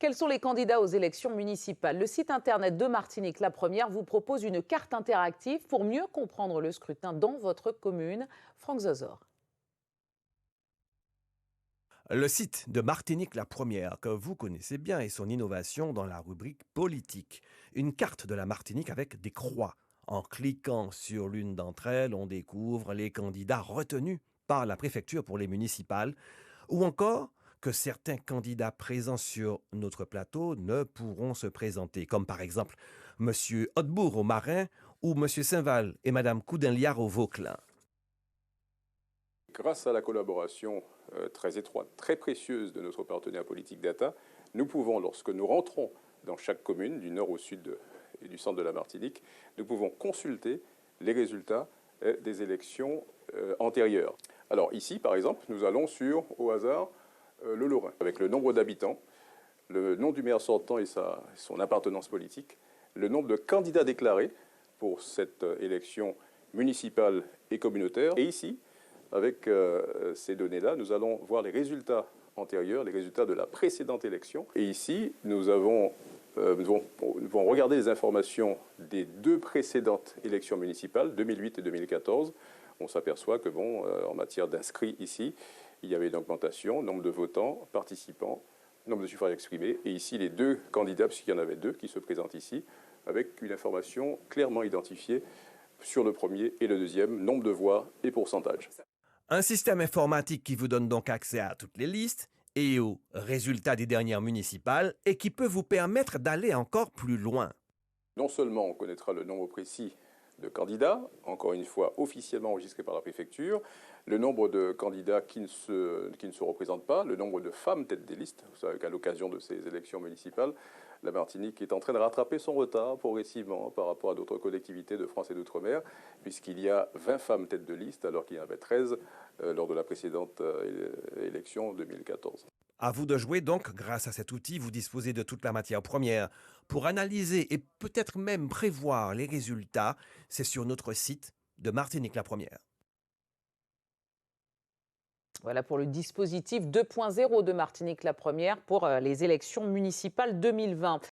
Quels sont les candidats aux élections municipales? Le site internet de Martinique La Première vous propose une carte interactive pour mieux comprendre le scrutin dans votre commune. Franck Zozor. Le site de Martinique La Première, que vous connaissez bien, et son innovation dans la rubrique politique. Une carte de la Martinique avec des croix. En cliquant sur l'une d'entre elles, on découvre les candidats retenus par la préfecture pour les municipales, ou encore que certains candidats présents sur notre plateau ne pourront se présenter, comme par exemple M. Hautebourg au Marin ou M. Saint-Val et Mme Coudinliard au Vauclin. Grâce à la collaboration très étroite, très précieuse de notre partenaire politique Data, nous pouvons, lorsque nous rentrons dans chaque commune, du nord au sud et du centre de la Martinique, nous pouvons consulter les résultats des élections antérieures. Alors ici, par exemple, nous allons sur, au hasard, le Lorrain, avec le nombre d'habitants, le nom du maire sortant et son appartenance politique, le nombre de candidats déclarés pour cette élection municipale et communautaire. Et ici, avec ces données-là, nous allons voir les résultats antérieurs, les résultats de la précédente élection. Et ici, nous allons regarder les informations des deux précédentes élections municipales, 2008 et 2014. On s'aperçoit que, en matière d'inscrits ici, il y avait une augmentation, nombre de votants, participants, nombre de suffrages exprimés. Et ici, les deux candidats, puisqu'il y en avait deux qui se présentent ici, avec une information clairement identifiée sur le premier et le deuxième, nombre de voix et pourcentage. Un système informatique qui vous donne donc accès à toutes les listes et aux résultats des dernières municipales et qui peut vous permettre d'aller encore plus loin. Non seulement on connaîtra le nombre précis de candidats, encore une fois officiellement enregistrés par la préfecture, le nombre de candidats qui ne se représentent pas, le nombre de femmes tête des listes. Vous savez qu'à l'occasion de ces élections municipales, la Martinique est en train de rattraper son retard progressivement par rapport à d'autres collectivités de France et d'outre-mer, puisqu'il y a 20 femmes tête de liste alors qu'il y en avait 13 lors de la précédente élection 2014. À vous de jouer donc, grâce à cet outil, vous disposez de toute la matière première pour analyser et peut-être même prévoir les résultats. C'est sur notre site de Martinique La Première. Voilà pour le dispositif 2.0 de Martinique La Première pour les élections municipales 2020.